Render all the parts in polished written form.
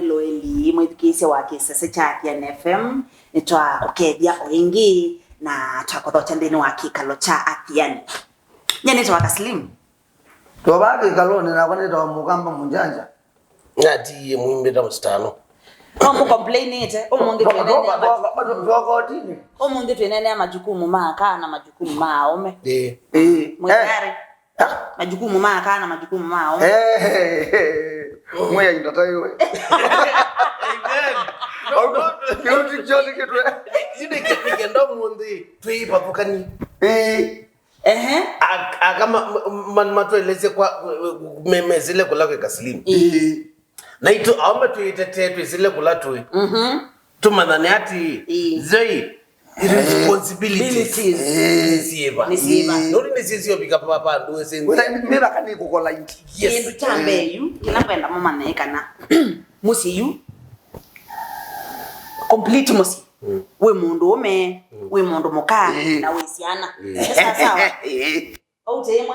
loeli mwithikise wa kisese cha Athiani FM nitwa okedia oingi na twakothocha ndini wa kikalo cha Athiani nyene twa kaslim tobage kalone na kwaneta mukamba munjanja ngati muimbeta mstano Omu complain ite omungi twenene ya majukumu maka na majukumu maome mwekare majukumu maka na majukumu maome mweya ndata iwe Kiuti chote kitu zide kipigendo mundi tuipa pokani akama matweleze kwa memezile kula kwa kaslim na ito aomba tuitetete zile kula tu tumanane ati zoi responsibilities nisiba nuri nisizio bika papa ndo senze mira kani kukola inti yes tambe yu kinapenda mama naekana musi yu complete musi we mundu ome we mundu muka na we siana sawa au tema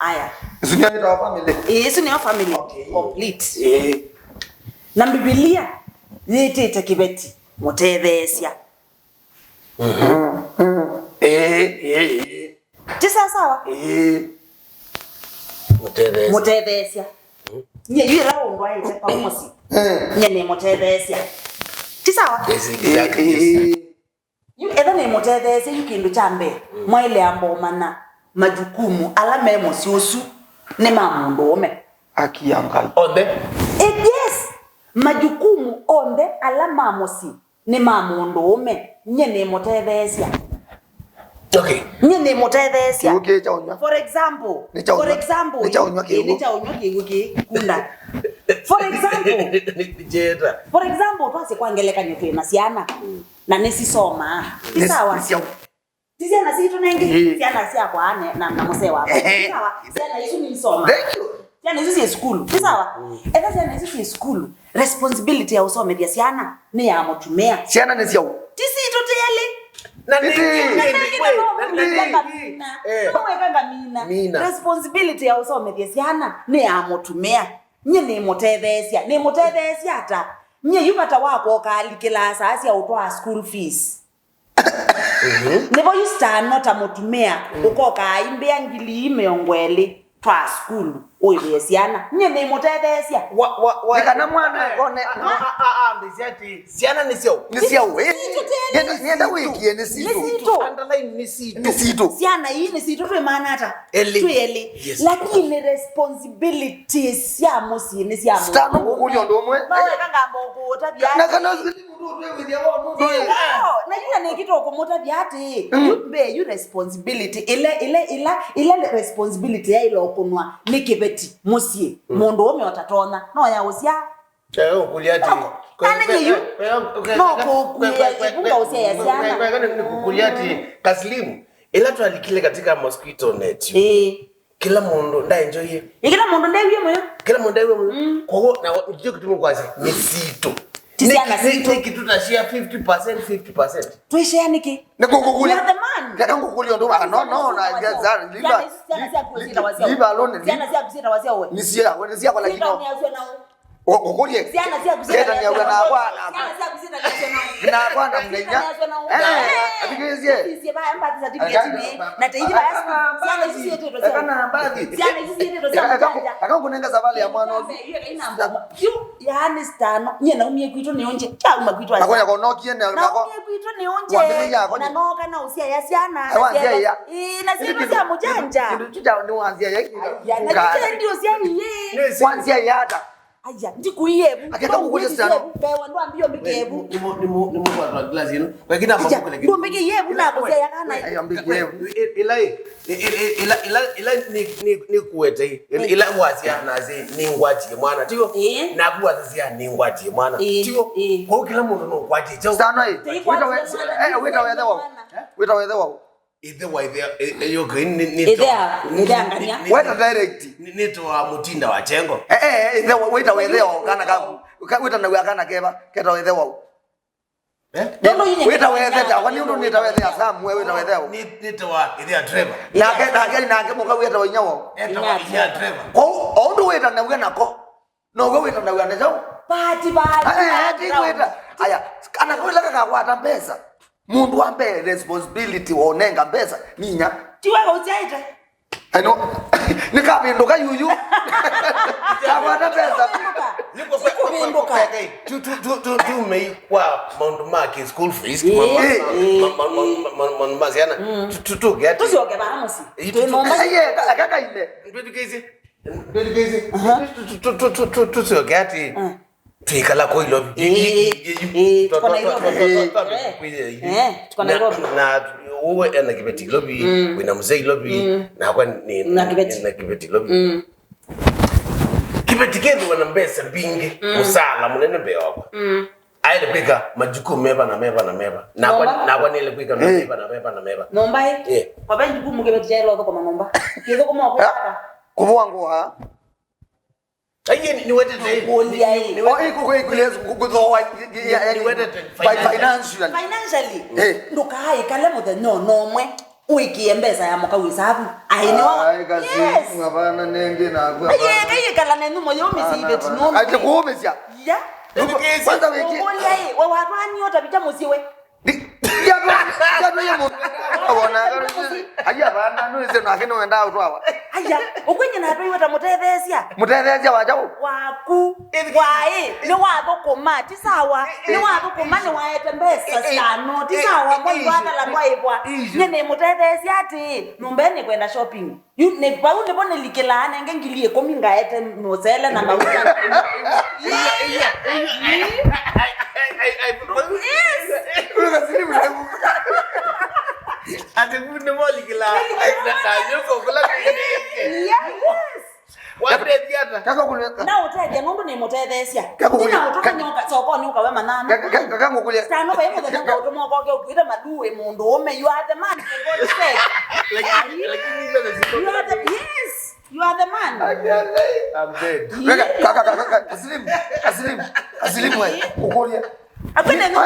aya sunya ni family yesu ni family complete na Biblia yete kibeti mutethesia tisa sawa mutethesia nye yira ongwa ite pa musi nye ni mutethesia tisa sawa yu edha ni mutethesia yukindu chambe mwaile ambo mana majukumu ala memo siosu ne mamundu ome akiangal onde yes majukumu onde ala mamosi ne mamundu ome nyene motethesia okay nyene motethesia okay chaonya for example chaonya kunda for example twase kwangeleka nyoto na siana na nesisoma sawa Siana si tunenge siana si akwane na mose wako sawa siana hizo ni soma siana hizo si school sawa eza siana hizo si school responsibility ya usome dia siana ni ya motumea siana ni siao tisi tutele na mina responsibility ya usome dia siana ni ya motumea nye ni motethesia ata nye yupata wako kalikila asasi ya utwa school fees Never you stand not a motumea ukoka imbea ngili imeongwele twa school oyesiana nyene motethesia nikana mwana one mbesiati siana nisio nienda wiki nisito underline nisito siana hii nisito tu maana hata tuele lakini responsibilities ya mosi ni sia mo stano kukulio ndomwe nawe kanga mboko tabia na kana na yule nikito kumota biati you responsibility ile responsibility ya ile okunwa nikibeti musie mundu ome watatona no ya usia kuliati kuliati kaslimu ila tualikile katika mosquito net kila mundu nda enjoy kila mundu ndewe moyo kwa hiyo na ndio kitu mkwazi ni sito Niki tutashia 50% tuishia niki nikukukulia nikukukulia ndo no na jazari liba alone siana sia kusita wazia wewe nisia kwa lakini kukulie siana sia kusita na bwana siana sia kusita na bwana mnenya abigezie sisi baya mbati za tiketi na taifa ya siana sisi yetu ndo kana mbadi siana sisi yetu ndo siana akakunenga sabali ya mwana yani stano nyena umie kwito nionje chama kwito asi nakonya konokie na umie kwito nionje na noka na usia ya siana na sisi ya mujanja tuja ni wanzia ya na ndio siani ye wanzia yata aya ndikuyebu akaka kukulia sana bewa ndo ambio mikebu ni mu kwa glass yenu wengine ambao kule ndo mikeyebu na kuzia yakana ayo mikeyebu ila ni kuwete ila wazia naze ni ngwati mwana tio na kuwazia ni ngwati mwana tio kwa kila mundu no ngwati chao sana wita wewe Either way there you green ngania weta direct nito wa mutinda wa chengo either wita wewe kana wita na wakana keta wewe wita wewe ta kwani ndo nita wewe asamu wewe wita wewe nito wa ile driver na ke muka wita wenyawo eta wa ile driver ko ndo wita na wena ko no go wita na gane jau Pati ati kwita aya kana kwela kakakwata mbesa mundu wambe responsibility onenga mbesa ninya tiweka uziaita ano nikabinduka yuyu kakwata mbesa Niko tu mei kwa Mundumuka school fees Mundumuka tu get tusioke bamusi aye kaka ile tusiogati tuikala ko ilobi na uwe ena kibeti lobi wina mzee lobi na kwa ni na kibeti lobi kibeti kedu wana mbesa bingi musala munene bewa aile pika majukumu meba na kwa nile pika meba nomba kwa majukumu kibeti jelo kwa nomba kizo kwa kwa kuwangu ha aye ni wete ni wete kudhoa ni wete financially nduka hai kale muthe no mwe uikie mbesa ya moka wisabu aini wa yes ngabana nenge na kwa aye kala nenu moyo misibe tino ate kuomesya ya kwanza wiki wewe watani ota bicha musiwe ya mo bona aja bana no ize na kino enda utwa aya ukwenye na hapo wata mutethesia wajao waku wae ni wako komati sawa ni wako komani waete mbesa sano ti sawa mo waka la kwa ibwa nene mutethesia ati numbeni kwenda shopping ne bau ne bone likelana ngengilie kominga ete nozela na mauta ate bunde moli kila na yuko kula yes wate diata kaka kule na uteje ngombe ni mutethesia ina utoka nyoka soko ni ukawe manana kaka ngokule stano ba yemo thanga utomo kwake ukita maduwe mundu ume you are the man God said yes you are the man I'm dead kaka Aslim wewe ukolia apende ndio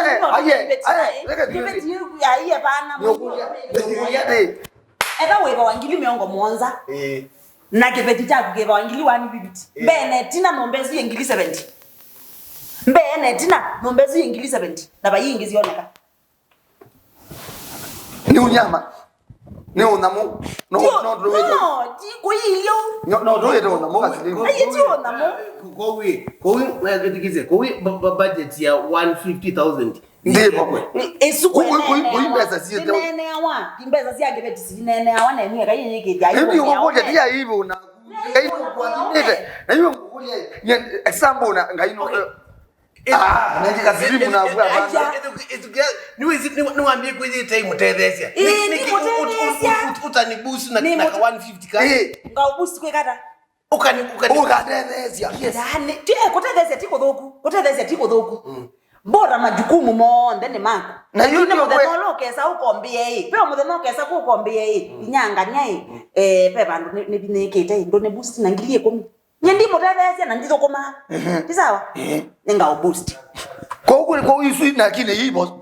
kibeti ya iya bana eka weba wangili miongo monza na kibeti cha kugeba wangili 150 bene tina nombezi yengili 70 bene tina nombezi yengili 70 na bayingi zioneka ni unyama ni unamu no ti kuyiyo no do yedo unamu Aslim ayi ti unamu kowi kowi budget ya 150,000 ndipo kuimbeza si nene awa kimbeza si agebeti si nene awa na ni kayi yake ya hivi ngoja dia hivi una ngai kuadimite na hiyo ngoja example na ngai no naji kasilimu na bwa bana niwaambie kwenye time mutethesia utanibusu na 150 ka ngaubusi kwekata ukatethesia yes kutethesia tiko thoku bora majukumu monde ni mako na hiyo ndio kwa kesa ukombie pe mutheno kesa kukombie inyanga nyai pe bandu ne binekete ndo ne boost na ngilie komi nyendi mutethesia na nditho koma ti sawa ninga boost kwa hiyo na kile hivo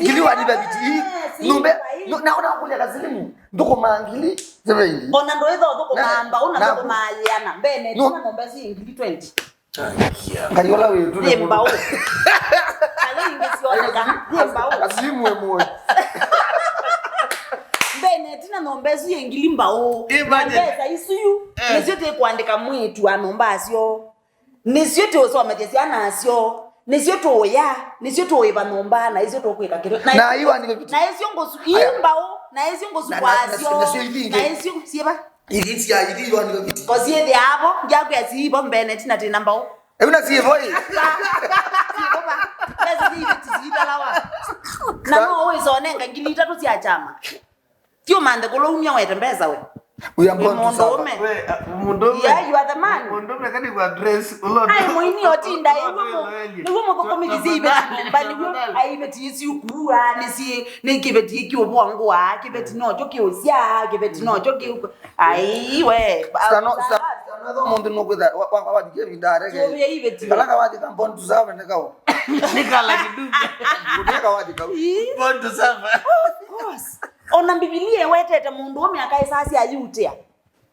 ngiliwa ni babiti numbe naona kule Aslim ndoko mangili zevendi ona ndo hizo ndoko mamba una ndoko maliana mbene tuna nombezi ngili 20 ngayola wewe tu ni mbao ala ingesiona ni mbao Aslim wewe moyo mbene tina nombezi yengili mbao mbeza isuyu nisiote kuandika mwitu anomba asyo nisiote osoma jesiana asyo nisioto oya nisioto oiba nomba na isioto kweka kero na hiyo andike na isio ngosu imbao na isio ngosu kwasyo na isio sieba igiti ya hiyo andike kiti kozie de abo njaku ya sibo mbene tina tina mbao una sibo hii sibo ba basi hivi tizidalawa na no wezonenga ngilita tu sia chama tio mande kolo umya wetembeza we uyambona mundume yeah you are the man mundume kadi kwa dress ulot ai moini otinda niwo mukokomiki zibe mbali wo aibeti yisi ukuwa nisi nikibeti yiki obwangu wa kibeti no joki osia kibeti no joki ai we sana ndo mundu no kwenda wadike vindare ke yo ibeti kalaka wadika mbon tuzaba ndekao nikala kiduka ndeka wadika mbon tuzaba of course ona bibilia wetete mundu omi akaisasi ayutia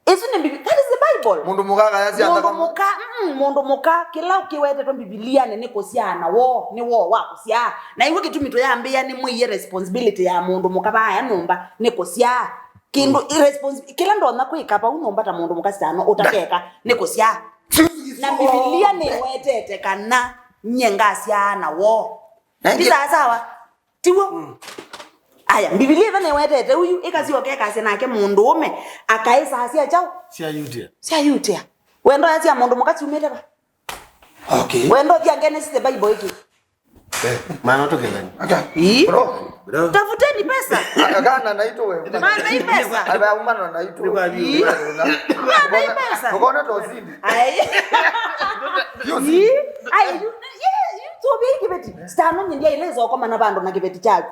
Isn't Bible? That is the Bible. Mundumuka kayazi anda Mundumuka kila ukiwete to Biblia ne kosiana wo ni wo wa kosia na iwe kitu mito yambia ni mwiye responsibility ya Mundumuka ba ya nomba ne kosia kindu irresponsibility kila ndo na kuikapa unomba ta Mundumuka sitano utakeka ne kosia na Biblia ne wetete kana nyenga siana wo ndiza sawa tiwo aya Biblia ne wetete uyu ikasiwa keka senake mundume akaisa hasia chao sia yutia wendo yatia Mundumuka tumete ba okay wendo tia Genesis the Bible hiki maana tokeni bro tafuteni pesa agana naito wewe maana hii pesa aba umana naito maana hii pesa unaona tozidi so big beti stano ndia ilezo kwa mana bando na kibeti chako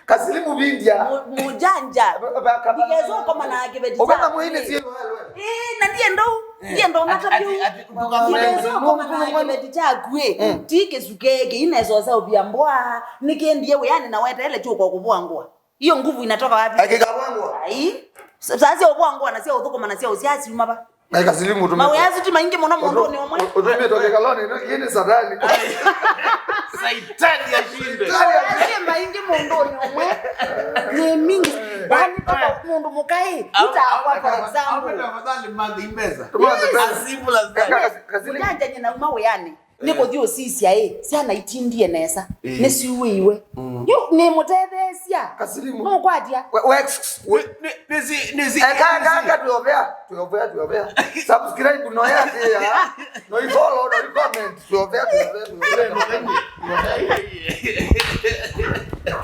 kasilimu bindia mujanja ilezo kwa mana kibeti chako obana muine sio na ndiye ndo matapiu ilezo kwa mana kibeti chako tike sukeke inezo za obiambwa nikiendie we yani na weta ile chuko kubwangwa hiyo nguvu inatoka wapi akikabwangwa sasa obwangwa na sio uthukuma na sio usiasi umaba na kasilimu tume mawazi tu maingi mwana mondo ni omwe utume toke kaloni yene sadani saitani ashinde mawazi maingi mondo ni omwe ni mingi yani kama Mundumuka utawa for example afadhali mandi mbesa simple as that kasilimu janja nyina umawe yani niko thio sisi siana itindie nesa nesiwiwe yo ni mutethesia kasilimu no kwadia nisi kaka tuovea subscribe no ya no follow no comment tuovea